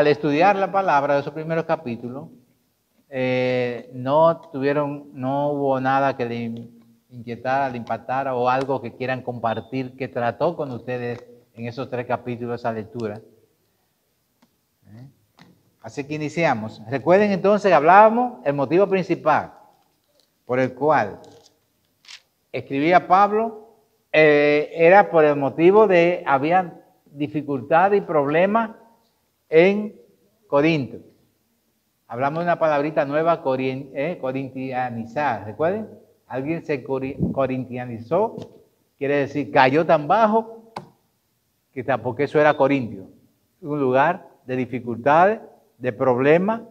al estudiar la palabra de esos primeros capítulos, no hubo nada que le inquietara, le impactara o algo que quieran compartir que trató con ustedes en esos 3 capítulos, esa lectura. Así que iniciamos. Recuerden entonces que hablábamos el motivo principal por el cual escribía Pablo, era por el motivo de había dificultad y problemas en Corinto. Hablamos de una palabrita nueva, corintianizar. ¿Recuerden? Alguien se corintianizó, quiere decir cayó tan bajo que porque eso era Corintio, un lugar de dificultades, de problemas,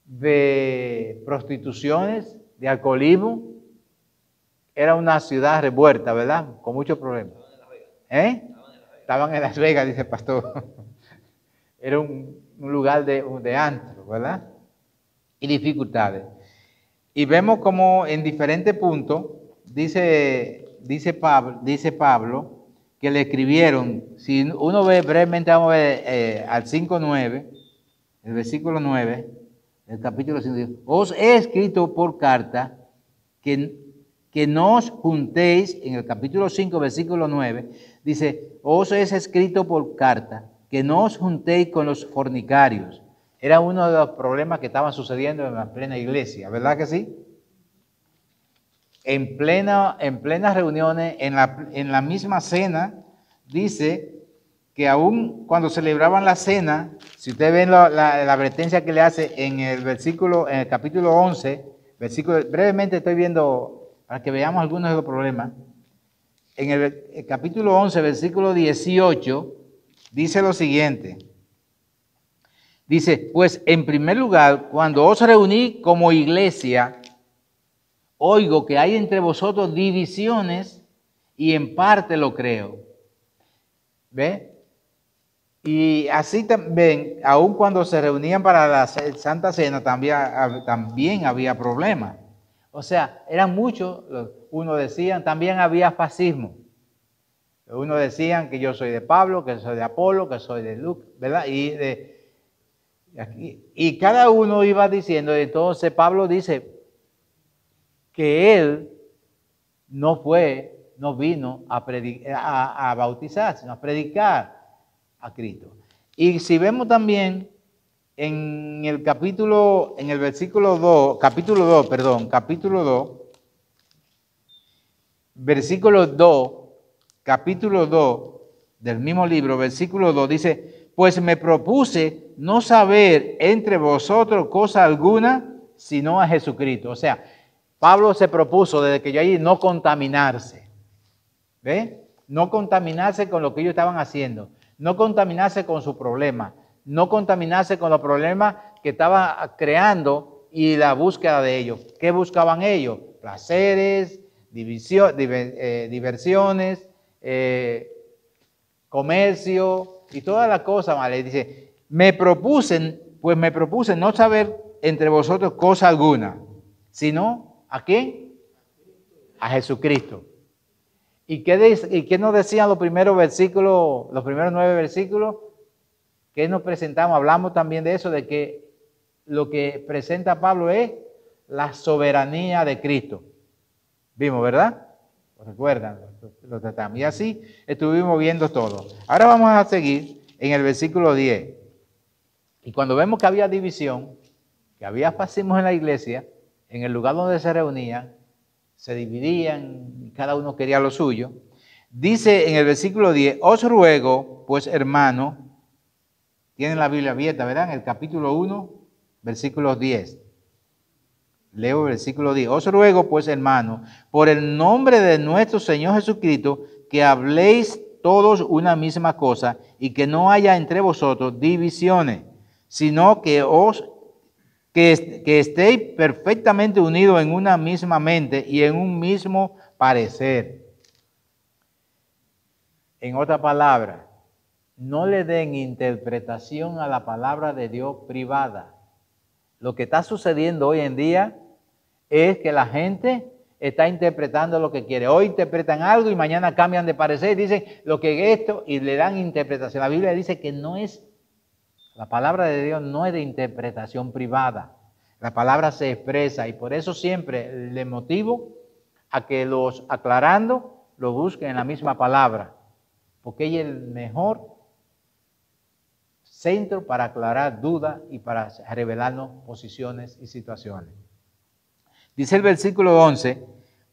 de prostituciones, de alcoholismo. Era una ciudad revuelta, ¿verdad? Con muchos problemas. Estaban en Las Vegas, dice el pastor. Era un lugar de antro, ¿verdad? Y dificultades. Y vemos como en diferentes puntos, dice Pablo, que le escribieron, si uno ve brevemente, vamos a ver al 5:9, el versículo 9, el capítulo 5, os he escrito por carta que no os juntéis, en el capítulo 5, versículo 9, dice, os he escrito por carta que no os juntéis con los fornicarios. Era uno de los problemas que estaban sucediendo en la plena iglesia, ¿verdad que sí? En plenas reuniones, en la misma cena, dice que aún cuando celebraban la cena, si ustedes ven la advertencia que le hace en el capítulo 11, brevemente estoy viendo para que veamos algunos de los problemas. En el capítulo 11, versículo 18, dice lo siguiente. Dice, pues en primer lugar, cuando os reuní como iglesia, oigo que hay entre vosotros divisiones y en parte lo creo. ¿Ve? Y así también, aun cuando se reunían para la Santa Cena, también había problemas. O sea, eran muchos, uno decían, también había fascismo. Uno decían que yo soy de Pablo, que soy de Apolo, que soy de Lucas, ¿verdad? Y cada uno iba diciendo, entonces Pablo dice que él no vino a bautizar, sino a predicar a Cristo. Y si vemos también en el capítulo 2, capítulo 2 del mismo libro, versículo 2, dice, pues me propuse no saber entre vosotros cosa alguna, sino a Jesucristo. O sea, Pablo se propuso desde que yo allí no contaminarse. ¿Ve? No contaminarse con lo que ellos estaban haciendo, no contaminarse con su problema, no contaminarse con los problemas que estaba creando y la búsqueda de ellos. ¿Qué buscaban ellos? Placeres, diversiones, comercio y todas las cosas, ¿vale? Dice, me propuse no saber entre vosotros cosa alguna, sino ¿a quién? A Jesucristo. ¿Y qué nos decían los primeros 9 versículos? ¿Qué nos presentamos? Hablamos también de eso, de que lo que presenta Pablo es la soberanía de Cristo. Vimos, ¿verdad? ¿Lo recuerdan? Lo tratamos. Y así estuvimos viendo todo. Ahora vamos a seguir en el versículo 10. Y cuando vemos que había división, que había fascismo en la iglesia, en el lugar donde se reunían, se dividían, cada uno quería lo suyo. Dice en el versículo 10, os ruego, pues hermano, tienen la Biblia abierta, ¿verdad? En el capítulo 1, versículo 10. Leo el versículo 10. Os ruego, pues hermano, por el nombre de nuestro Señor Jesucristo, que habléis todos una misma cosa y que no haya entre vosotros divisiones, sino que estéis perfectamente unidos en una misma mente y en un mismo parecer. En otra palabra, no le den interpretación a la palabra de Dios privada. Lo que está sucediendo hoy en día es que la gente está interpretando lo que quiere. Hoy interpretan algo y mañana cambian de parecer y dicen lo que es esto y le dan interpretación. La Biblia dice que no es La palabra de Dios no es de interpretación privada. La palabra se expresa y por eso siempre le motivo a que los aclarando lo busquen en la misma palabra, porque ella es el mejor centro para aclarar dudas y para revelarnos posiciones y situaciones. Dice el versículo 11,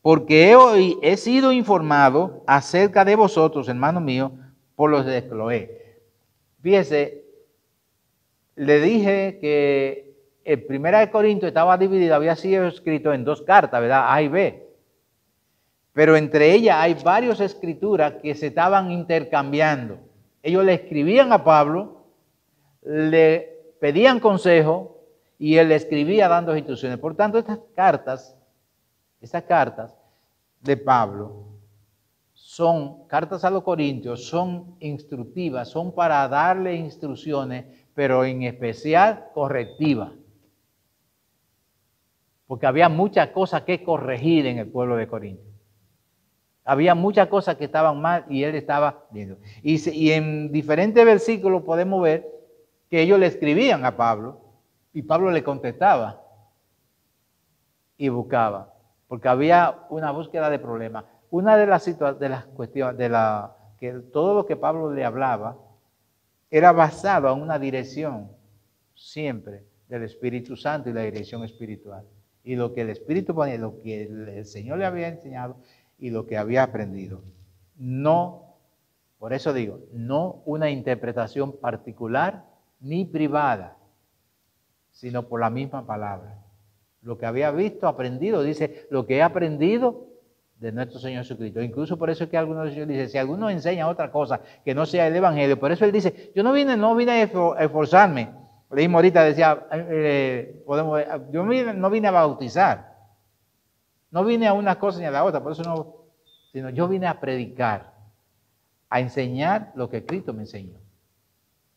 porque he sido informado acerca de vosotros, hermanos míos, por los de Cloé. Fíjese, le dije que el 1 Corintios estaba dividido, había sido escrito en 2 cartas, ¿verdad? A y B. Pero entre ellas hay varias escrituras que se estaban intercambiando. Ellos le escribían a Pablo, le pedían consejo y él le escribía dando instrucciones. Por tanto, estas cartas de Pablo son cartas a los Corintios, son instructivas, son para darle instrucciones, pero en especial correctivas. Porque había muchas cosas que corregir en el pueblo de Corinto. Había muchas cosas que estaban mal y él estaba viendo. Y en diferentes versículos podemos ver que ellos le escribían a Pablo y Pablo le contestaba y buscaba, porque había una búsqueda de problemas. Una de las cuestiones, que todo lo que Pablo le hablaba era basado en una dirección siempre del Espíritu Santo y la dirección espiritual. Y lo que el Espíritu ponía, lo que el Señor le había enseñado y lo que había aprendido. No, por eso digo, no una interpretación particular ni privada, sino por la misma palabra. Lo que había visto, aprendido, dice, lo que he aprendido de nuestro Señor Jesucristo. Incluso por eso es que algunos de ellos dicen, si alguno enseña otra cosa que no sea el Evangelio, por eso él dice, yo no vine a esforzarme. Leímos ahorita, decía, yo no vine a bautizar. No vine a una cosa ni a la otra, por eso no, sino yo vine a predicar, a enseñar lo que Cristo me enseñó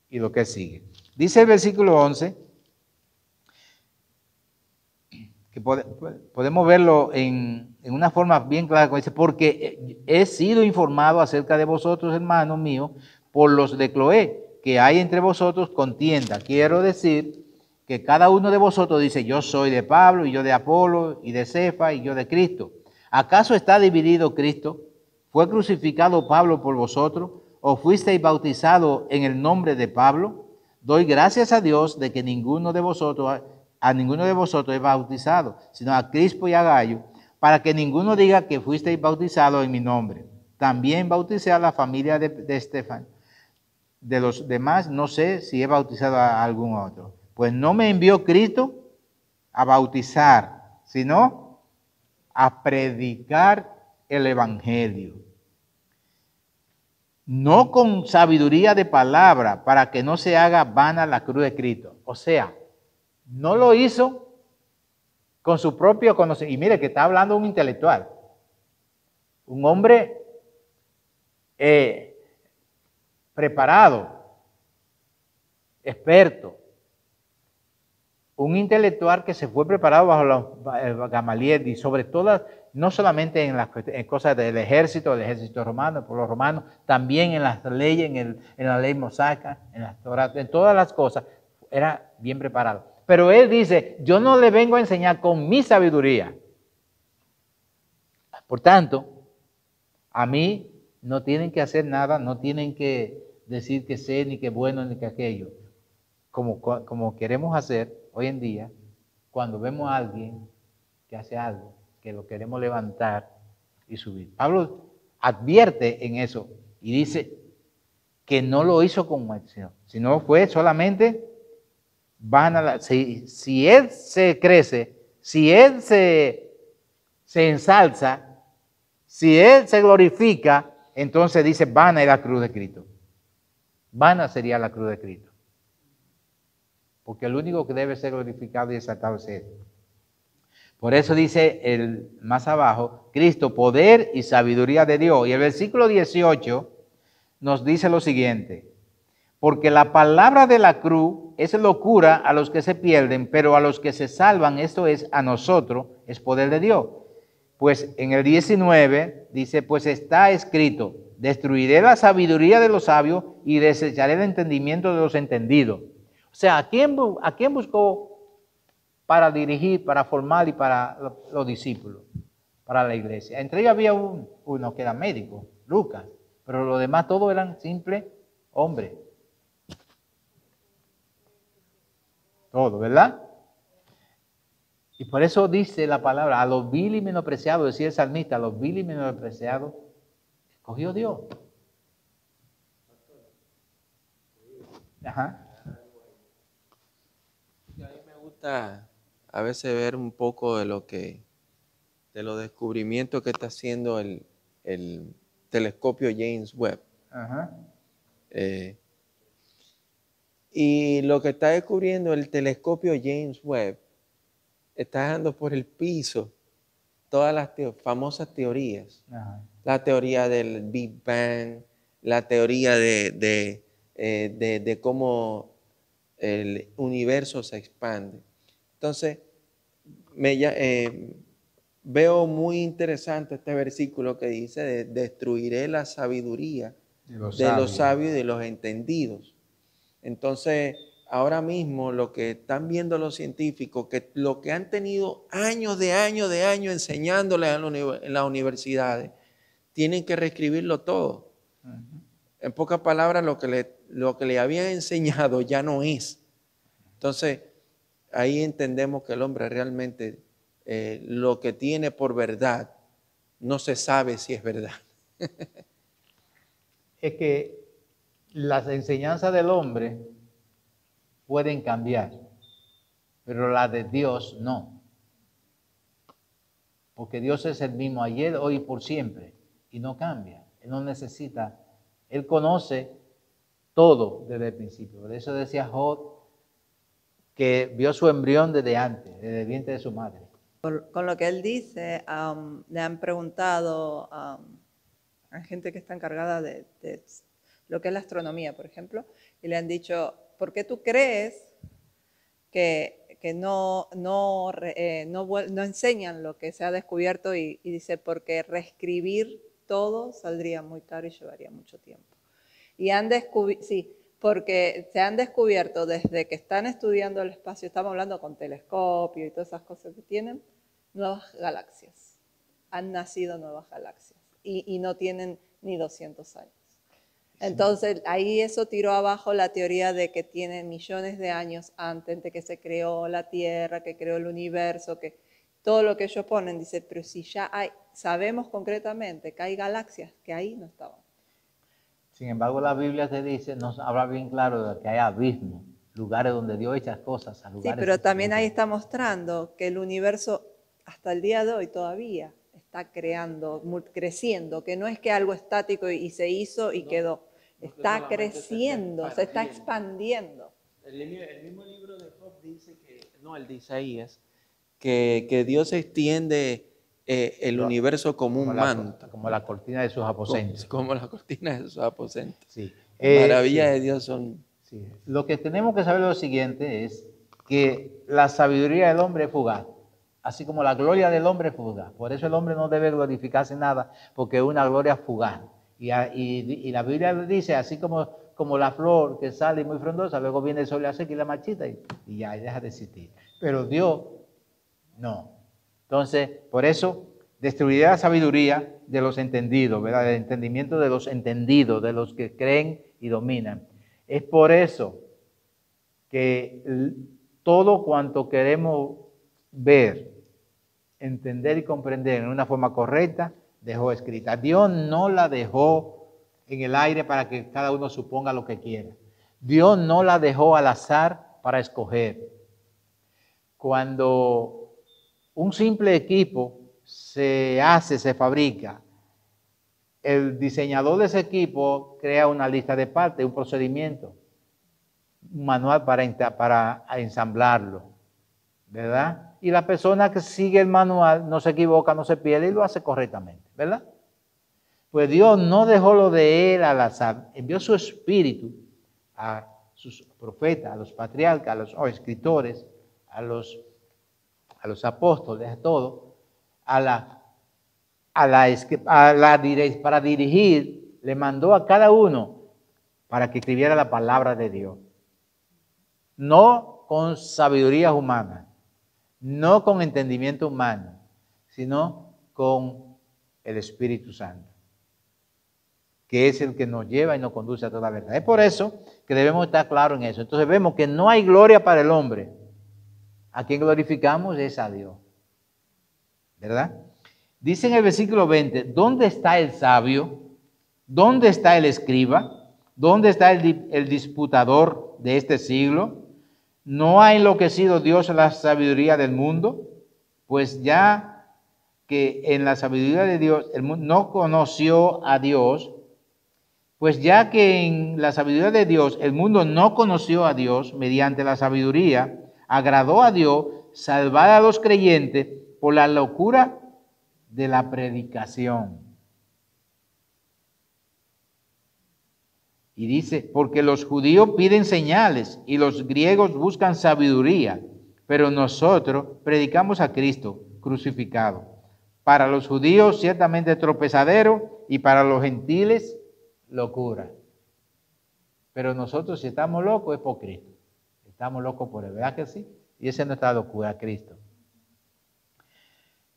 y lo que sigue. Dice el versículo 11, que podemos verlo en una forma bien clara, como dice, porque he sido informado acerca de vosotros, hermanos míos, por los de Cloé, que hay entre vosotros contienda. Quiero decir que cada uno de vosotros dice, yo soy de Pablo, y yo de Apolo, y de Cefa, y yo de Cristo. ¿Acaso está dividido Cristo? ¿Fue crucificado Pablo por vosotros? ¿O fuisteis bautizados en el nombre de Pablo? Doy gracias a Dios de que a ninguno de vosotros he bautizado, sino a Crispo y a Gayo, para que ninguno diga que fuisteis bautizados en mi nombre. También bauticé a la familia de Estefan. De los demás no sé si he bautizado a algún otro. Pues no me envió Cristo a bautizar, sino a predicar el Evangelio. No con sabiduría de palabra, para que no se haga vana la cruz de Cristo. O sea, no lo hizo con su propio conocimiento. Y mire que está hablando un intelectual, un hombre preparado, experto, un intelectual que se fue preparado bajo Gamaliel y sobre todo, no solamente en cosas del ejército romano, el pueblo romano, también en las leyes, en la ley mosaica, en todas las cosas, era bien preparado. Pero él dice, yo no le vengo a enseñar con mi sabiduría. Por tanto, a mí no tienen que hacer nada, no tienen que decir que sé, ni que bueno, ni que aquello. Como queremos hacer hoy en día, cuando vemos a alguien que hace algo, que lo queremos levantar y subir. Pablo advierte en eso y dice que no lo hizo con maldición, sino fue solamente si él se crece, si él se ensalza, si él se glorifica, entonces dice, vana es la cruz de Cristo. Vana sería la cruz de Cristo. Porque el único que debe ser glorificado y exaltado es Él. Por eso dice más abajo, Cristo, poder y sabiduría de Dios. Y el versículo 18 nos dice lo siguiente, porque la palabra de la cruz es locura a los que se pierden, pero a los que se salvan, esto es, a nosotros, es poder de Dios. Pues en el 19 dice, pues está escrito, destruiré la sabiduría de los sabios y desecharé el entendimiento de los entendidos. O sea, ¿a quién buscó para dirigir, para formar y para los discípulos, para la iglesia? Entre ellos había uno que era médico, Lucas, pero los demás todos eran simples hombres. Todo, ¿verdad? Y por eso dice la palabra, a los vil y menospreciados, decía el salmista, a los vil y menospreciados, escogió Dios. Ajá. A mí me gusta a veces ver un poco de los descubrimientos que está haciendo el telescopio James Webb. Ajá. Y lo que está descubriendo el telescopio James Webb está dejando por el piso todas las famosas teorías. Ajá. La teoría del Big Bang, la teoría de cómo el universo se expande. Entonces, veo muy interesante este versículo que dice, destruiré la sabiduría de los sabios y de los entendidos. Entonces, ahora mismo lo que están viendo los científicos, que lo que han tenido años de años enseñándoles en las universidades, tienen que reescribirlo todo. Uh-huh. En pocas palabras, lo que le habían enseñado ya no es. Entonces, ahí entendemos que el hombre realmente lo que tiene por verdad no se sabe si es verdad. Es que las enseñanzas del hombre pueden cambiar, pero las de Dios no. Porque Dios es el mismo ayer, hoy y por siempre, y no cambia. Él no necesita, Él conoce todo desde el principio. Por eso decía Job que vio su embrión desde antes, desde el vientre de su madre. Con lo que él dice, le han preguntado a gente que está encargada de lo que es la astronomía, por ejemplo, y le han dicho, ¿por qué tú crees que no enseñan lo que se ha descubierto? Y dice, porque reescribir todo saldría muy caro y llevaría mucho tiempo. Y han descubierto, sí, porque se han descubierto desde que están estudiando el espacio, estamos hablando con telescopio y todas esas cosas que tienen, nuevas galaxias. Han nacido nuevas galaxias y no tienen ni 200 años. Entonces, ahí eso tiró abajo la teoría de que tiene millones de años antes de que se creó la Tierra, que creó el universo, que todo lo que ellos ponen, dice, pero si ya sabemos concretamente que hay galaxias que ahí no estaban. Sin embargo, la Biblia te dice, nos habla bien claro de que hay abismos, lugares donde Dios echa cosas a lugares. Sí, pero también ahí está mostrando que el universo hasta el día de hoy todavía está creciendo, que no es que algo estático y se hizo y quedó, está creciendo, se está expandiendo. El mismo libro de Job dice el de Isaías, que Dios extiende el universo como un manto. Como la cortina de sus aposentos. Como la cortina de sus aposentos. Sí. Maravillas de Dios son. Sí. Lo que tenemos que saber lo siguiente es que la sabiduría del hombre es fugaz, así como la gloria del hombre es fugaz. Por eso el hombre no debe glorificarse en nada, porque es una gloria fugaz. Y la Biblia dice, así como la flor que sale muy frondosa, luego viene el sol y la seca y la marchita y ya deja de existir. Pero Dios no. Entonces, por eso destruiré la sabiduría de los entendidos, ¿verdad? El entendimiento de los entendidos, de los que creen y dominan. Es por eso que todo cuanto queremos ver, entender y comprender en una forma correcta, dejó escrita. Dios no la dejó en el aire para que cada uno suponga lo que quiera. Dios no la dejó al azar para escoger. Cuando un simple equipo se fabrica, el diseñador de ese equipo crea una lista de partes, un procedimiento, un manual para ensamblarlo, ¿verdad? Y la persona que sigue el manual no se equivoca, no se pierde y lo hace correctamente, ¿verdad? Pues Dios no dejó lo de él al azar, envió su espíritu a sus profetas, a los patriarcas, a los escritores, a los apóstoles, a todos, para dirigir, le mandó a cada uno para que escribiera la palabra de Dios. no con sabiduría humana, no con entendimiento humano, sino con el Espíritu Santo, que es el que nos lleva y nos conduce a toda la verdad. Es por eso que debemos estar claros en eso. Entonces vemos que no hay gloria para el hombre. A quien glorificamos es a Dios, ¿verdad? Dice en el versículo 20, ¿dónde está el sabio? ¿Dónde está el escriba? ¿Dónde está el disputador de este siglo? ¿No ha enloquecido Dios la sabiduría del mundo? Pues ya que en la sabiduría de Dios el mundo no conoció a Dios, pues ya que en la sabiduría de Dios el mundo no conoció a Dios, mediante la sabiduría agradó a Dios salvar a los creyentes por la locura de la predicación. Y dice, porque los judíos piden señales y los griegos buscan sabiduría, pero nosotros predicamos a Cristo crucificado. Para los judíos ciertamente tropezadero y para los gentiles locura. Pero nosotros si estamos locos es por Cristo. Estamos locos por él, ¿verdad que sí? Y esa es nuestra locura, Cristo.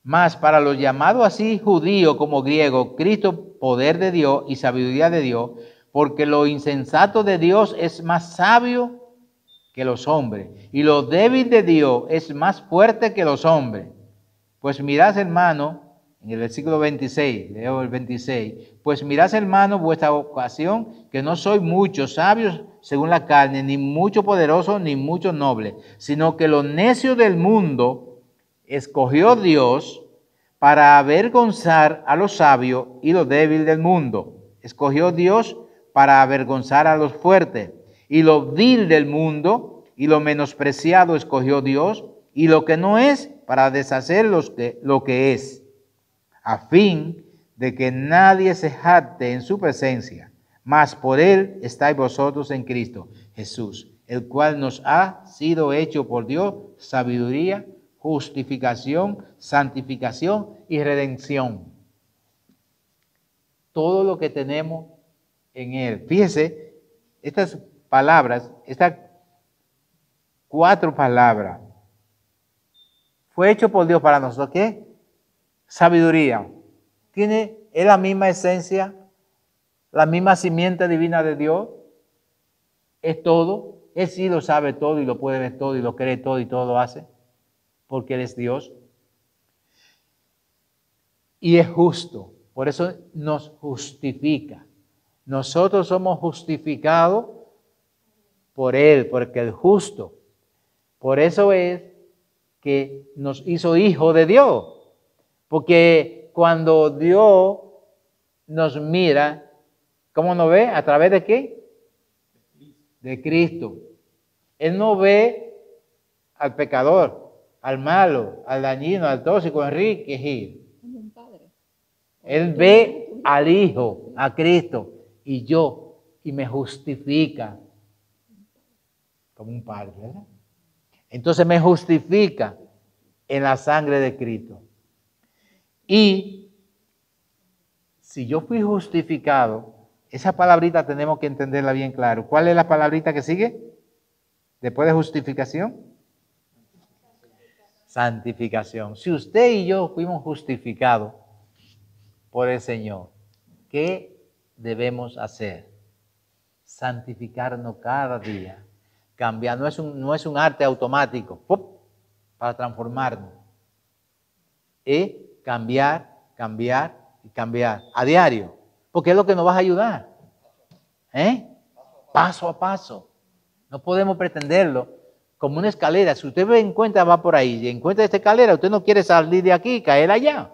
Mas para los llamados así judíos como griegos, Cristo poder de Dios y sabiduría de Dios, porque lo insensato de Dios es más sabio que los hombres, y lo débil de Dios es más fuerte que los hombres. Pues mirad, hermano, en el versículo 26, leo el 26, pues mirad, hermano, vuestra ocasión, que no sois muchos sabios según la carne, ni mucho poderosos, ni mucho nobles, sino que lo necio del mundo escogió Dios para avergonzar a los sabios, y lo débil del mundo escogió Dios para avergonzar a los fuertes, y lo vil del mundo y lo menospreciado escogió Dios, y lo que no es, para deshacer lo que es, a fin de que nadie se jacte en su presencia, mas por él estáis vosotros en Cristo Jesús, el cual nos ha sido hecho por Dios sabiduría, justificación, santificación y redención. Todo lo que tenemos en él. Fíjese, estas palabras, estas 4 palabras, fue hecho por Dios para nosotros. ¿Qué? Sabiduría. Es la misma esencia, la misma simiente divina de Dios. Es todo. Él sí lo sabe todo y lo puede ver todo y lo cree todo y todo lo hace, porque Él es Dios. Y es justo. Por eso nos justifica. Nosotros somos justificados por Él, porque Él es justo. Por eso es que nos hizo hijos de Dios. Porque cuando Dios nos mira, ¿cómo nos ve? ¿A través de qué? De Cristo. Él no ve al pecador, al malo, al dañino, al tóxico, a Enrique Gil. Él ve al Hijo, a Cristo, y me justifica como un padre, ¿verdad? Entonces me justifica en la sangre de Cristo. Y si yo fui justificado, esa palabrita tenemos que entenderla bien claro. ¿Cuál es la palabrita que sigue? Después de justificación. Santificación. Si usted y yo fuimos justificados por el Señor, ¿qué debemos hacer? Santificarnos cada día. Cambiar. No es un arte automático para transformarnos. Es cambiar, cambiar y cambiar a diario. Porque es lo que nos va a ayudar. Paso a paso. No podemos pretenderlo como una escalera. Si usted encuentra, va por ahí y encuentra esta escalera, usted no quiere salir de aquí y caer allá.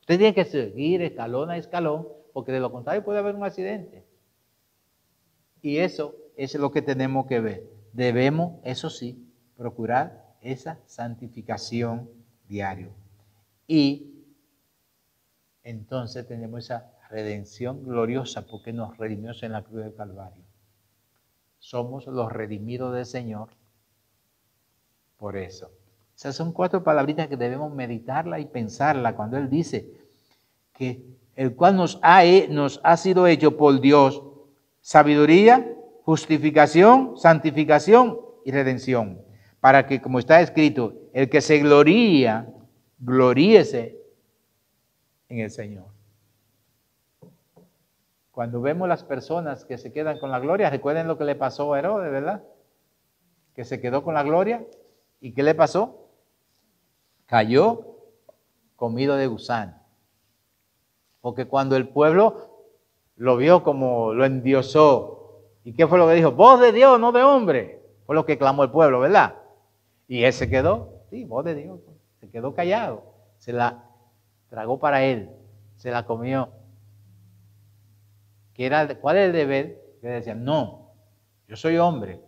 Usted tiene que seguir escalón a escalón, porque de lo contrario puede haber un accidente. Y eso es lo que tenemos que ver. Debemos, eso sí, procurar esa santificación diaria. Y entonces tenemos esa redención gloriosa porque nos redimió en la cruz del Calvario. Somos los redimidos del Señor por eso. Esas son 4 palabritas que debemos meditarla y pensarla cuando Él dice que el cual nos ha sido hecho por Dios sabiduría, justificación, santificación y redención, para que, como está escrito, el que se gloría, gloríese en el Señor. Cuando vemos las personas que se quedan con la gloria, recuerden lo que le pasó a Herodes, ¿verdad? Que se quedó con la gloria. ¿Y qué le pasó? Cayó comido de gusano. Porque cuando el pueblo lo vio como lo endiosó, ¿y qué fue lo que dijo? Voz de Dios, no de hombre. Fue lo que clamó el pueblo, ¿verdad? Y él se quedó, sí, voz de Dios, se quedó callado. Se la tragó para él, se la comió. ¿Cuál es el deber? Que decían, no, yo soy hombre,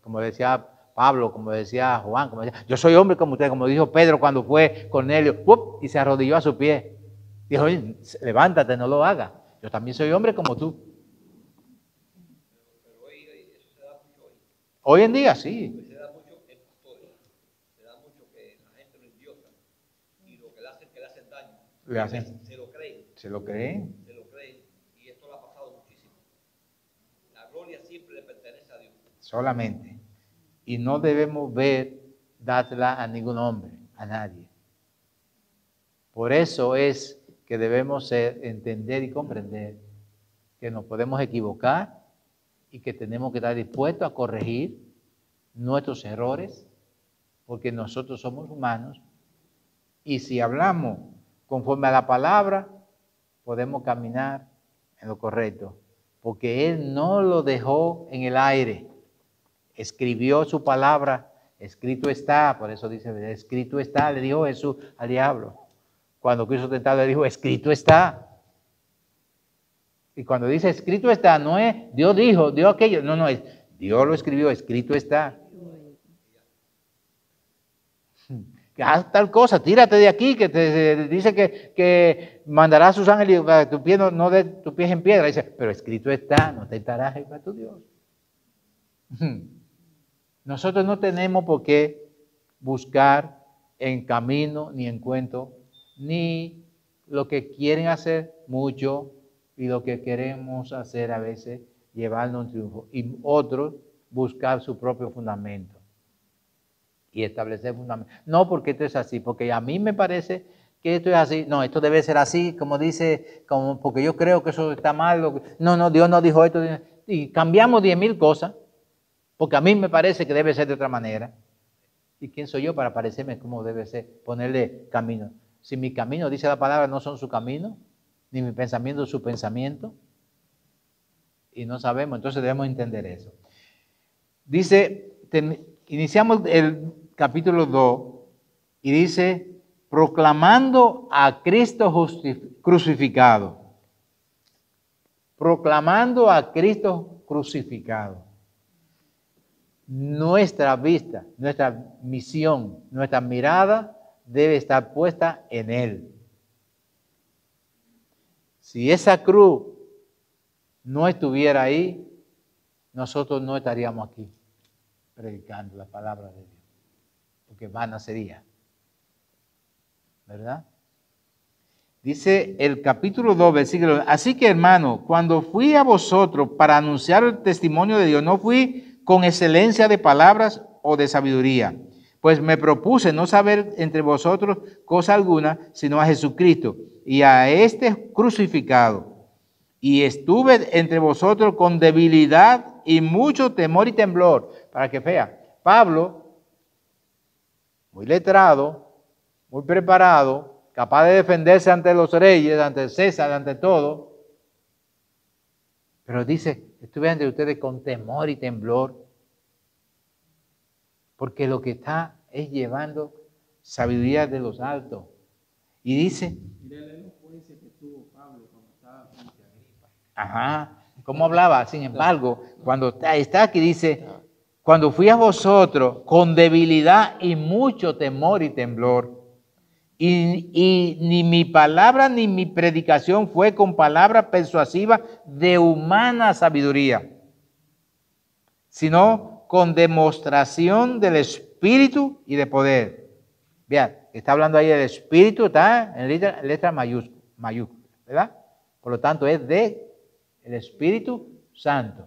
como decía Pablo, como decía Juan, como decía, yo soy hombre como usted, como dijo Pedro cuando fue Cornelio, ¡pup! Y se arrodilló a su pie. Dijo, oye, levántate, no lo hagas. Yo también soy hombre como tú. Pero hoy eso se da mucho hoy. Hoy en día sí. Se da mucho en pastores. Se da mucho que la gente lo endiosa y lo que le hacen daño. Le hacen. Se lo creen. ¿Se lo creen? Se lo creen. Y esto lo ha pasado muchísimo. La gloria siempre le pertenece a Dios. Solamente. Y no debemos dársela a ningún hombre, a nadie. Por eso es que debemos entender y comprender que nos podemos equivocar y que tenemos que estar dispuestos a corregir nuestros errores, porque nosotros somos humanos y si hablamos conforme a la palabra, podemos caminar en lo correcto, porque Él no lo dejó en el aire. Escribió su palabra, escrito está, por eso dice, escrito está, le dijo Jesús al diablo. Cuando quiso tentarlo, le dijo, escrito está. Y cuando dice escrito está, no es Dios dijo, Dios aquello, no, es Dios lo escribió, escrito está. Haz tal cosa, tírate de aquí, que te dice que mandará a sus ángeles para que tu pie no dé tu pie en piedra. Dice, pero escrito está, no tentarás a tu Dios. Nosotros no tenemos por qué buscar en camino, ni en cuento, ni lo que quieren hacer mucho y lo que queremos hacer a veces, llevarnos un triunfo. Y otros buscar su propio fundamento y establecer fundamento. No porque esto es así, porque a mí me parece que esto es así. No, esto debe ser así, como dice, porque yo creo que eso está mal. No, Dios no dijo esto. Y cambiamos 10,000 cosas. Porque a mí me parece que debe ser de otra manera. ¿Y quién soy yo para parecerme cómo debe ser? Ponerle camino. Si mi camino, dice la palabra, no son su camino, ni mi pensamiento su pensamiento. Y no sabemos, entonces debemos entender eso. Dice, iniciamos el capítulo 2 y dice, proclamando a Cristo crucificado. Proclamando a Cristo crucificado. Nuestra vista, nuestra misión, nuestra mirada debe estar puesta en Él. Si esa cruz no estuviera ahí, nosotros no estaríamos aquí predicando la palabra de Dios, porque vana sería, ¿verdad? Dice el capítulo 2, versículo, así que hermano, cuando fui a vosotros para anunciar el testimonio de Dios, no fui con excelencia de palabras o de sabiduría, pues me propuse no saber entre vosotros cosa alguna, sino a Jesucristo y a este crucificado. Y estuve entre vosotros con debilidad y mucho temor y temblor. Para que vea, Pablo, muy letrado, muy preparado, capaz de defenderse ante los reyes, ante César, ante todo. Pero dice, estuve ante ustedes con temor y temblor, porque lo que está es llevando sabiduría de los altos. Y dice, ajá, ¿cómo hablaba? Sin embargo, cuando está aquí dice, cuando fui a vosotros con debilidad y mucho temor y temblor, y ni mi palabra ni mi predicación fue con palabra persuasiva de humana sabiduría, sino con demostración del Espíritu y de poder. Vean, está hablando ahí del Espíritu, está en letra mayúscula, ¿verdad? Por lo tanto, es de el Espíritu Santo.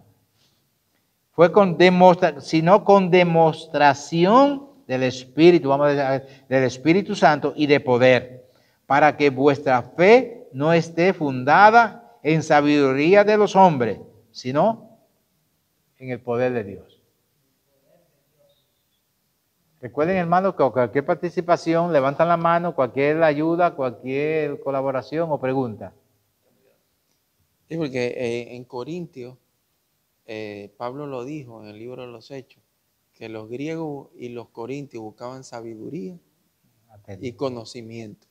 sino con demostración del Espíritu, vamos a decir, del Espíritu Santo y de poder, para que vuestra fe no esté fundada en sabiduría de los hombres, sino en el poder de Dios. Recuerden, hermanos, que cualquier participación, levantan la mano, cualquier ayuda, cualquier colaboración o pregunta. Sí, porque en Corintios, Pablo lo dijo en el libro de los Hechos, que los griegos y los corintios buscaban sabiduría y conocimiento.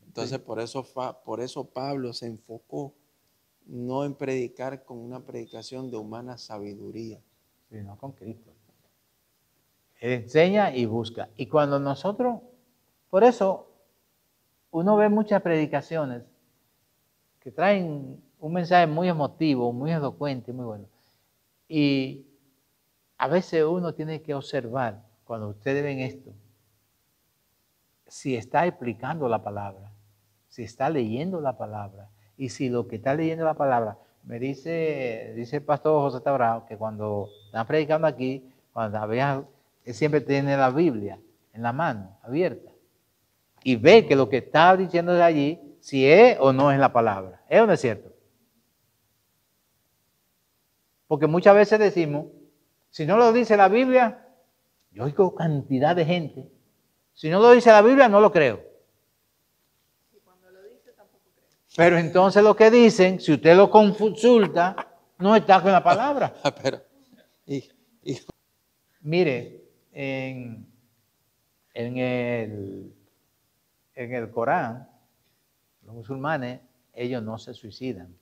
Entonces, por eso Pablo se enfocó no en predicar con una predicación de humana sabiduría, sino con Cristo. Él enseña y busca. Y cuando nosotros, por eso, uno ve muchas predicaciones que traen un mensaje muy emotivo, muy elocuente, muy bueno. Y a veces uno tiene que observar, cuando ustedes ven esto, si está explicando la palabra, si está leyendo la palabra, y si lo que está leyendo la palabra, me dice el pastor José Tabrao, que cuando están predicando aquí, cuando vean, él siempre tiene la Biblia en la mano, abierta, y ve que lo que está diciendo de allí, si es o no es la palabra. ¿Es o no es cierto? Porque muchas veces decimos, si no lo dice la Biblia, yo oigo cantidad de gente, si no lo dice la Biblia, no lo creo. Y cuando lo dice, tampoco creo. Pero entonces lo que dicen, si usted lo consulta, no está con la palabra. Pero, Mire, en el Corán, los musulmanes, ellos no se suicidan.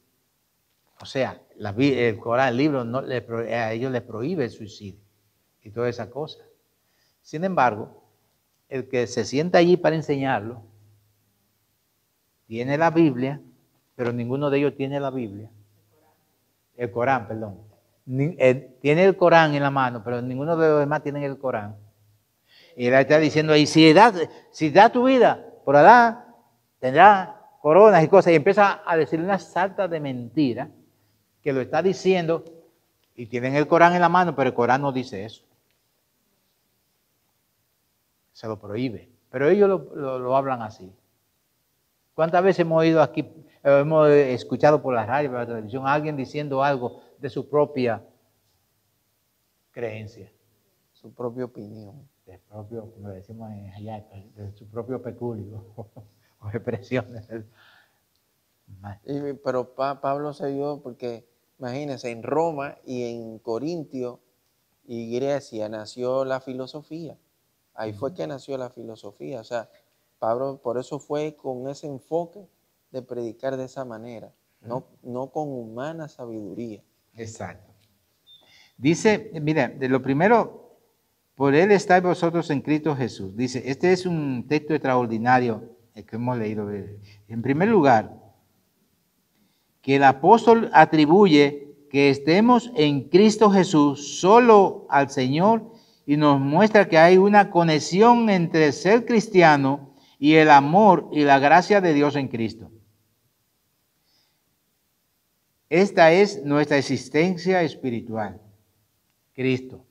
O sea, el Corán, el libro, a ellos les prohíbe el suicidio y todas esas cosas. Sin embargo, el que se sienta allí para enseñarlo, tiene la Biblia, pero ninguno de ellos tiene la Biblia. El Corán, perdón. Tiene el Corán en la mano, pero ninguno de los demás tiene el Corán. Y él está diciendo ahí, si da tu vida por Alá, tendrá coronas y cosas. Y empieza a decirle una sarta de mentiras que lo está diciendo, y tienen el Corán en la mano, pero el Corán no dice eso. Se lo prohíbe. Pero ellos lo hablan así. ¿Cuántas veces hemos oído aquí, hemos escuchado por la radio, por la televisión, a alguien diciendo algo de su propia creencia? Su propia opinión. Como decimos allá, de su propio peculio o expresiones. Pero Pablo se dio porque, imagínense, en Roma y en Corintio y Grecia nació la filosofía. Ahí fue que nació la filosofía. O sea, Pablo por eso fue con ese enfoque de predicar de esa manera, no con humana sabiduría. Exacto. Dice, mira, de lo primero, por él estáis vosotros en Cristo Jesús. Dice, este es un texto extraordinario el que hemos leído. En primer lugar, que el apóstol atribuye que estemos en Cristo Jesús solo al Señor y nos muestra que hay una conexión entre ser cristiano y el amor y la gracia de Dios en Cristo. Esta es nuestra existencia espiritual, Cristo.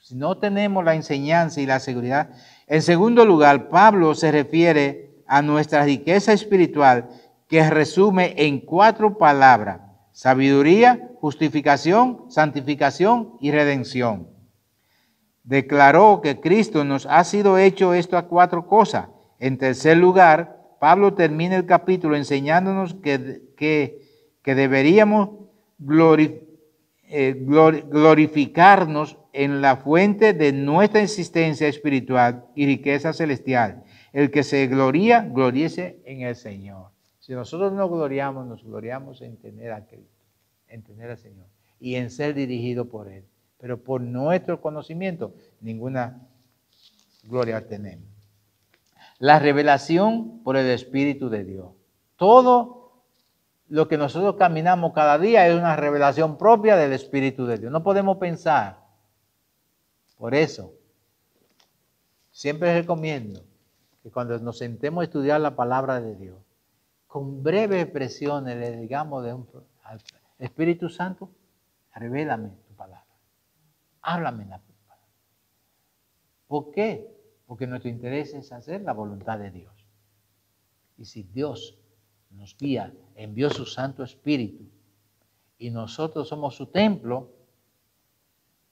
Si no tenemos la enseñanza y la seguridad. En segundo lugar, Pablo se refiere a nuestra riqueza espiritual que resume en 4 palabras: sabiduría, justificación, santificación y redención. Declaró que Cristo nos ha sido hecho estas 4 cosas. En tercer lugar, Pablo termina el capítulo enseñándonos que deberíamos glorificarnos en la fuente de nuestra existencia espiritual y riqueza celestial. El que se gloría, gloríese en el Señor. Si nosotros nos gloriamos en tener a Cristo, en tener al Señor y en ser dirigido por Él. Pero por nuestro conocimiento, ninguna gloria tenemos. La revelación por el Espíritu de Dios. Todo lo que nosotros caminamos cada día es una revelación propia del Espíritu de Dios. No podemos pensar. Por eso, siempre recomiendo que cuando nos sentemos a estudiar la palabra de Dios, con breves expresiones le digamos al Espíritu Santo, revélame tu palabra. háblame en la palabra. ¿Por qué? Porque nuestro interés es hacer la voluntad de Dios. Y si Dios nos envió su Santo Espíritu y nosotros somos su templo,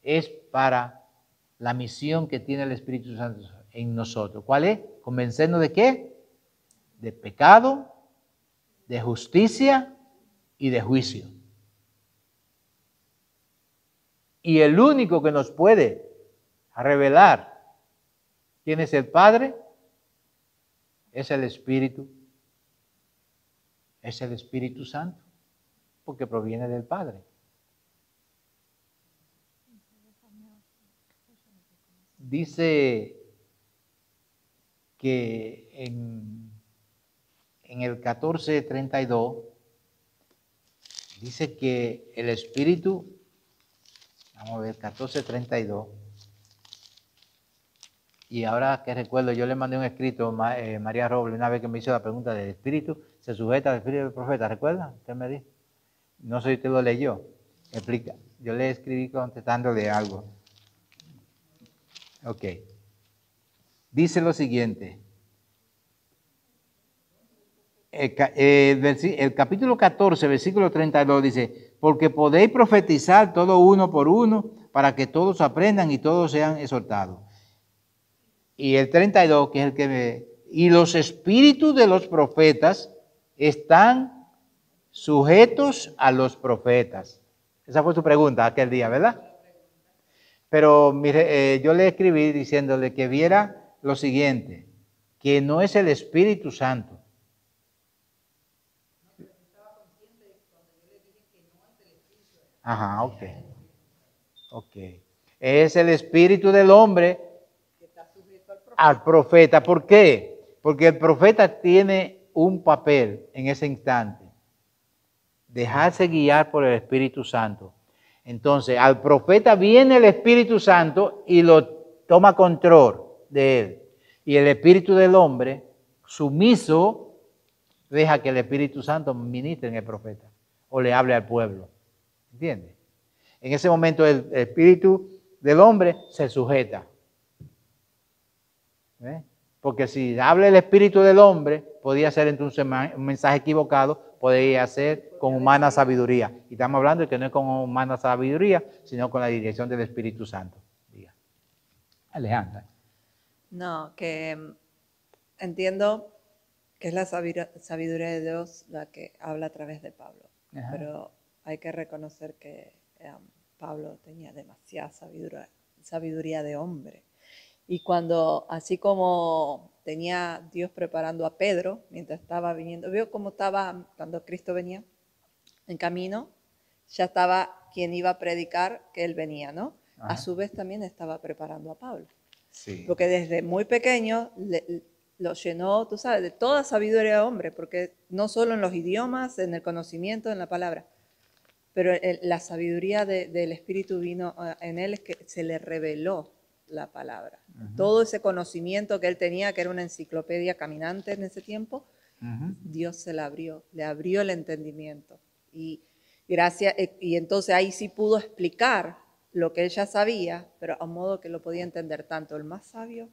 es para la misión que tiene el Espíritu Santo en nosotros. ¿Cuál es? Convencernos de qué? De pecado, de justicia y de juicio. Y el único que nos puede revelar quién es el Padre es el Espíritu. Es el Espíritu Santo, porque proviene del Padre. Dice que en el 14:32 dice que el Espíritu, vamos a ver, 14:32, y ahora que recuerdo, yo le mandé un escrito a María Robles una vez que me hizo la pregunta del Espíritu, ¿se sujeta al Espíritu del profeta? ¿Recuerda? Usted me dijo. No sé si usted lo leyó. Explica. Yo le escribí contestándole algo. Ok. Dice lo siguiente. El capítulo 14, versículo 32 dice, porque podéis profetizar todo uno por uno para que todos aprendan y todos sean exhortados. Y el 32, que es el que y los espíritus de los profetas están sujetos a los profetas. Esa fue su pregunta aquel día, ¿verdad? Pero mire, yo le escribí diciéndole que viera lo siguiente, que no es el Espíritu Santo. Ajá, ok. Ok. Es el espíritu del hombre al profeta. ¿Por qué? Porque el profeta tiene un papel en ese instante. Dejarse guiar por el Espíritu Santo. Entonces, al profeta viene el Espíritu Santo y lo toma control de él. Y el espíritu del hombre, sumiso, deja que el Espíritu Santo ministre en el profeta o le hable al pueblo. ¿Entiendes? En ese momento el espíritu del hombre se sujeta. Porque si habla el espíritu del hombre, podría ser entonces un mensaje equivocado, podría ser con humana sabiduría. Y estamos hablando de que no es con humana sabiduría, sino con la dirección del Espíritu Santo. Diga. Alejandra. No, que entiendo que es la sabiduría de Dios la que habla a través de Pablo. Ajá. Pero hay que reconocer que Pablo tenía demasiada sabiduría de hombre. Y cuando, así como tenía Dios preparando a Pedro mientras estaba viniendo, veo cómo estaba cuando Cristo venía en camino, ya estaba quien iba a predicar que él venía, ¿no? Ajá. A su vez también estaba preparando a Pablo. Sí. Porque desde muy pequeño lo llenó, tú sabes, de toda sabiduría de hombre, porque no solo en los idiomas, en el conocimiento, en la palabra, pero la sabiduría del Espíritu vino en él, es que se le reveló la palabra. Uh-huh. Todo ese conocimiento que él tenía, que era una enciclopedia caminante en ese tiempo, uh-huh, Dios se la abrió, le abrió el entendimiento. Y entonces ahí sí pudo explicar lo que él ya sabía, pero a un modo que lo podía entender tanto el más sabio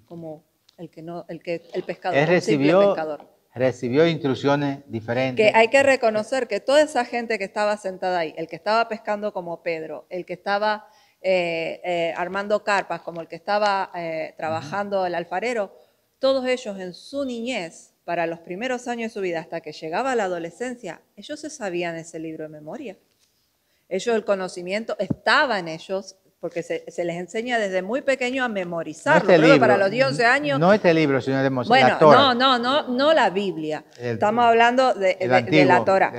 como el pescador, el simple pescador. Recibió instrucciones diferentes. Que hay que reconocer que toda esa gente que estaba sentada ahí, el que estaba pescando como Pedro, el que estaba armando carpas, como el que estaba trabajando el alfarero, todos ellos en su niñez, para los primeros años de su vida, hasta que llegaba a la adolescencia, ellos se sabían ese libro de memoria. Ellos, el conocimiento estaba en ellos, porque se les enseña desde muy pequeño a memorizarlo. No libro, para los 10, 11 años. No este libro, sino de bueno, la Torah. No la Biblia. Estamos hablando de la Torah.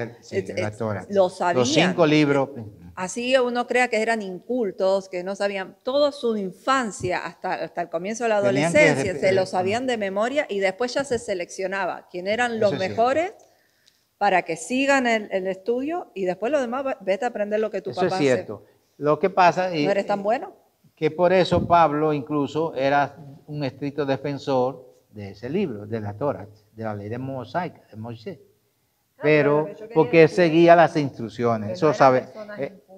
La Torah. Lo sabían. Los 5 libros. Así uno crea que eran incultos, que no sabían. Toda su infancia, hasta el comienzo de la adolescencia, se lo sabían de memoria y después ya se seleccionaba quién eran los mejores para que sigan el estudio y después lo demás, vete a aprender lo que tu papá hace. Eso es cierto. Lo que pasa ¿No eres tan bueno? Que por eso Pablo incluso era un estricto defensor de ese libro, de la Torah, de la ley de mosaica, de Moisés. Pero porque seguía las instrucciones. Eso sabe.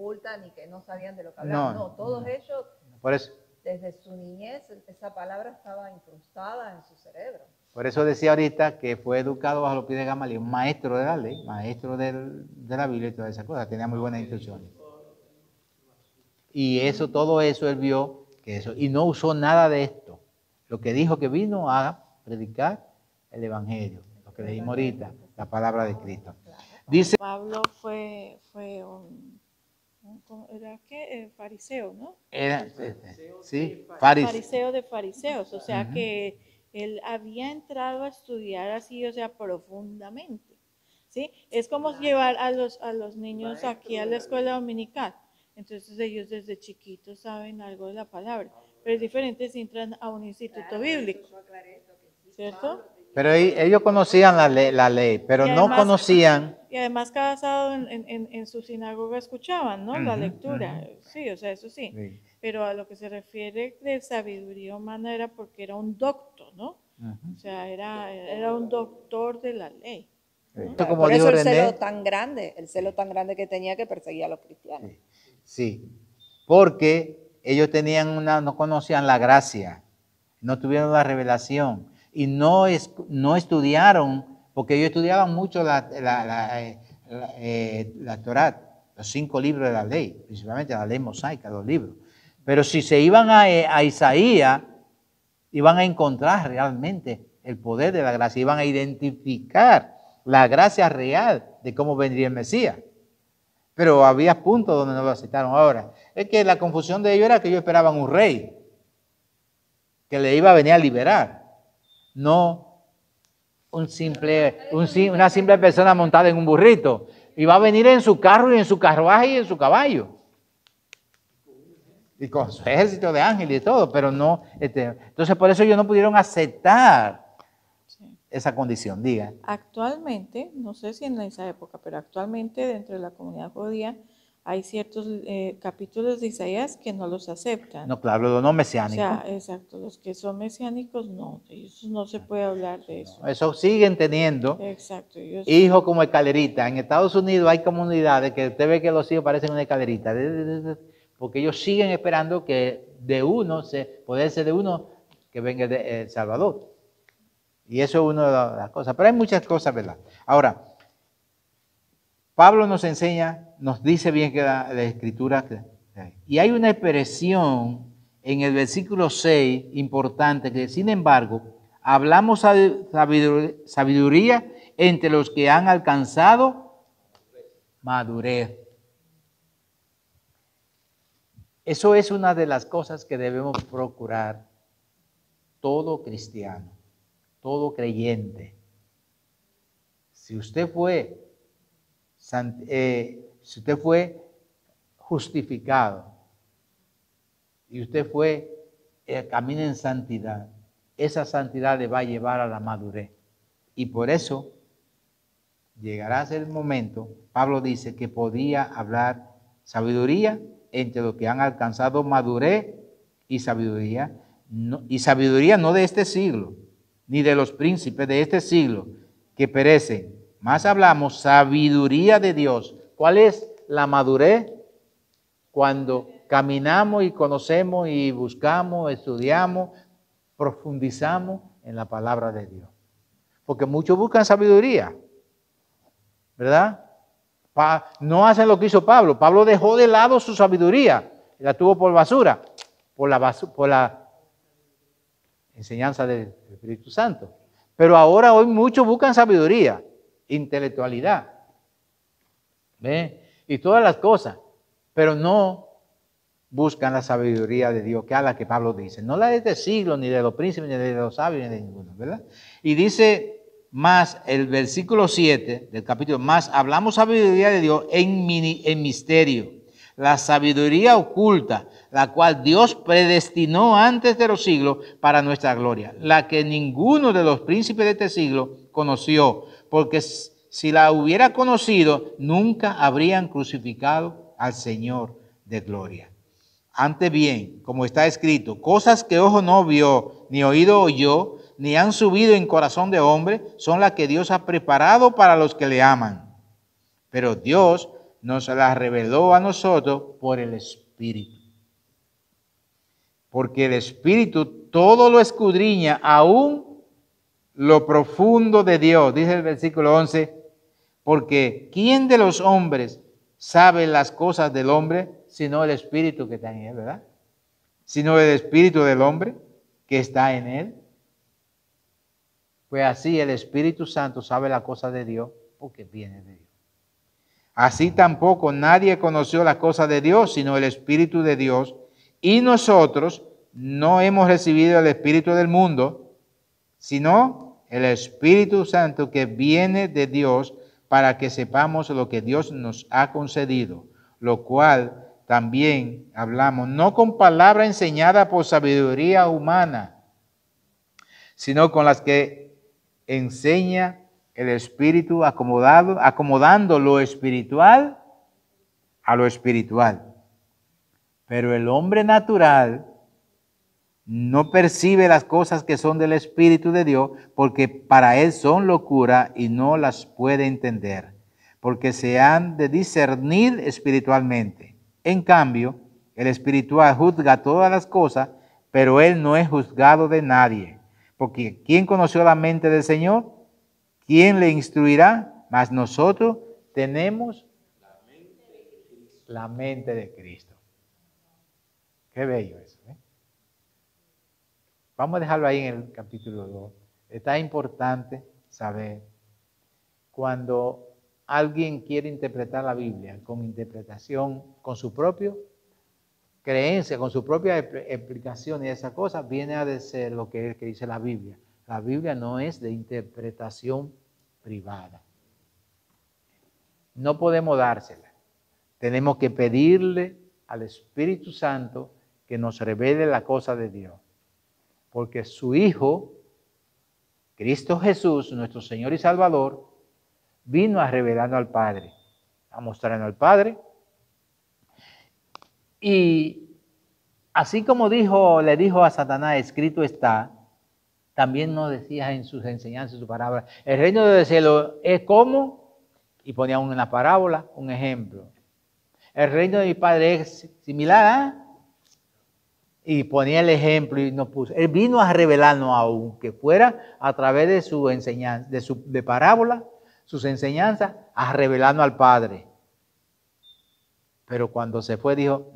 culta ni que no sabían de lo que hablaban. No, todos ellos, por eso, desde su niñez, esa palabra estaba incrustada en su cerebro. por eso decía ahorita que fue educado bajo los pies de Gamaliel, un maestro de la ley, maestro de la Biblia y todas esas cosas. Tenía muy buenas instrucciones. Y eso, todo eso él vio que eso, y no usó nada de esto. Lo que dijo que vino a predicar el evangelio, lo que leímos ahorita, la palabra de Cristo. Dice Pablo fue ¿era qué? Fariseo, ¿no? Sí, Fariseo de fariseos, o sea que él había entrado a estudiar así, o sea, profundamente, ¿sí? Es como llevar a los niños aquí a la escuela dominical. Entonces ellos desde chiquitos saben algo de la palabra, pero es diferente si entran a un instituto bíblico, ¿cierto? Pero ellos conocían la ley, pero además, no conocían. Y además cada sábado en su sinagoga escuchaban, ¿no? La lectura, sí, o sea, eso sí. Pero a lo que se refiere de sabiduría humana era porque era un doctor, ¿no? O sea, era un doctor de la ley. ¿no? Como por eso el celo tan grande que tenía, que perseguía a los cristianos. Sí, porque ellos no conocían la gracia, no tuvieron la revelación y no estudiaron, porque ellos estudiaban mucho la Torá, los 5 libros de la ley, principalmente la ley mosaica, los libros. Pero si se iban a Isaías, iban a encontrar realmente el poder de la gracia, iban a identificar la gracia real de cómo vendría el Mesías. Pero había puntos donde no lo aceptaron. Ahora, es que la confusión de ellos era que ellos esperaban un rey que le iba a venir a liberar, no una simple persona montada en un burrito. Iba a venir en su carro y en su carruaje y en su caballo. Y con su ejército de ángeles y todo, pero no. Entonces, por eso ellos no pudieron aceptar esa condición. Diga. Actualmente, no sé si en esa época, pero actualmente dentro de la comunidad judía hay ciertos capítulos de Isaías que no los aceptan. No, claro, los no mesiánicos. O sea, exacto, los que son mesiánicos no, ellos no se puede hablar de eso. Eso siguen teniendo hijos como escalerita. En Estados Unidos hay comunidades que usted ve que los hijos parecen una escalerita, porque ellos siguen esperando que puede ser de uno que venga de El Salvador. Y eso es una de las cosas. Pero hay muchas cosas, ¿verdad? Ahora, Pablo nos enseña, nos dice bien que la Escritura. Y hay una expresión en el versículo 6 importante que, sin embargo, hablamos sabiduría entre los que han alcanzado madurez. Eso es una de las cosas que debemos procurar todo cristiano, todo creyente. Si usted fue justificado y usted camina en santidad, esa santidad le va a llevar a la madurez. Y por eso llegará a ser el momento, Pablo dice que podía hablar sabiduría entre los que han alcanzado madurez y sabiduría no de este siglo, ni de los príncipes de este siglo que perecen. Más hablamos sabiduría de Dios. ¿Cuál es la madurez? Cuando caminamos y conocemos y buscamos, estudiamos, profundizamos en la palabra de Dios. Porque muchos buscan sabiduría, ¿verdad? No hacen lo que hizo Pablo. Pablo dejó de lado su sabiduría, la tuvo por basura, por la enseñanza del Espíritu Santo. Pero hoy muchos buscan sabiduría, intelectualidad, ¿ve? Y todas las cosas, pero no buscan la sabiduría de Dios, que es la que Pablo dice. No la de este siglo, ni de los príncipes, ni de los sabios, ni de ninguno, ¿verdad? Y dice más el versículo 7 del capítulo, más hablamos sabiduría de Dios en misterio, la sabiduría oculta, la cual Dios predestinó antes de los siglos para nuestra gloria, la que ninguno de los príncipes de este siglo conoció, porque si la hubiera conocido, nunca habrían crucificado al Señor de gloria. Antes bien, como está escrito, cosas que ojo no vio, ni oído oyó, ni han subido en corazón de hombre, son las que Dios ha preparado para los que le aman. Pero Dios nos la reveló a nosotros por el Espíritu. Porque el Espíritu todo lo escudriña, aún lo profundo de Dios. Dice el versículo 11, porque ¿quién de los hombres sabe las cosas del hombre, sino el Espíritu que está en él, ¿verdad? Sino el Espíritu del hombre que está en él. Pues así el Espíritu Santo sabe la cosa de Dios porque viene de Dios. Así tampoco nadie conoció la cosa de Dios, sino el Espíritu de Dios. Y nosotros no hemos recibido el Espíritu del mundo, sino el Espíritu Santo que viene de Dios, para que sepamos lo que Dios nos ha concedido, lo cual también hablamos, no con palabra enseñada por sabiduría humana, sino con las que enseña el Espíritu, acomodando lo espiritual a lo espiritual. Pero el hombre natural no percibe las cosas que son del Espíritu de Dios, porque para él son locura y no las puede entender, porque se han de discernir espiritualmente. En cambio, el espiritual juzga todas las cosas, pero él no es juzgado de nadie. Porque ¿quién conoció la mente del Señor? ¿Quién le instruirá? Mas nosotros tenemos la mente de Cristo. Qué bello eso, ¿eh? Vamos a dejarlo ahí en el capítulo 2. Está importante saber cuando alguien quiere interpretar la Biblia con interpretación, con su propia creencia, con su propia explicación y esa cosa, viene a decir lo que dice la Biblia. La Biblia no es de interpretación privada. No podemos dársela. Tenemos que pedirle al Espíritu Santo que nos revele la cosa de Dios. Porque su Hijo, Cristo Jesús, nuestro Señor y Salvador, vino a revelarnos al Padre, a mostrarnos al Padre. Y así como le dijo a Satanás, escrito está, también nos decía en sus enseñanzas, en su palabra, el reino del cielo es como, y ponía una parábola, un ejemplo. El reino de mi Padre es similar a, y ponía el ejemplo y nos puso. Él vino a revelarnos, aunque fuera a través de su enseñanza, de parábola, sus enseñanzas, a revelarnos al Padre. Pero cuando se fue dijo,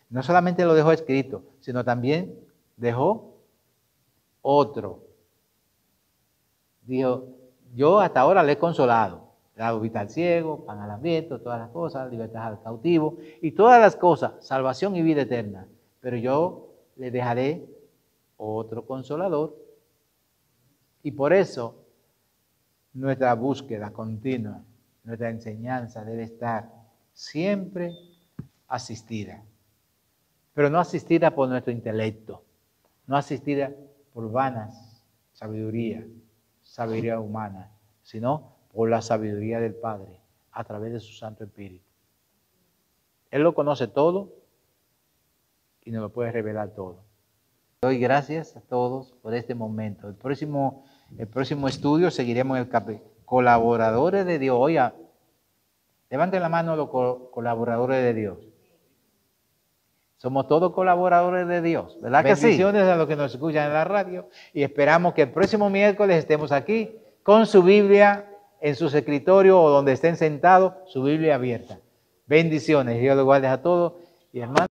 no solamente lo dejó escrito, sino también dejó otro. Dijo, yo hasta ahora le he consolado. Le he dado vista al ciego, pan al hambriento, todas las cosas, libertad al cautivo y todas las cosas, salvación y vida eterna. Pero yo le dejaré otro consolador. Y por eso nuestra búsqueda continua, nuestra enseñanza debe estar siempre asistida. Pero no asistida por nuestro intelecto, no asistida por vanas sabiduría humana, sino por la sabiduría del Padre, a través de su Santo Espíritu. Él lo conoce todo y nos lo puede revelar todo. Doy gracias a todos por este momento. El próximo estudio seguiremos en el colaboradores de Dios. Oiga, levanten la mano los colaboradores de Dios. Somos todos colaboradores de Dios, ¿verdad que sí? Bendiciones a los que nos escuchan en la radio y esperamos que el próximo miércoles estemos aquí con su Biblia en sus escritorios o donde estén sentados, su Biblia abierta. Bendiciones, Dios los guarde a todos y hermanos.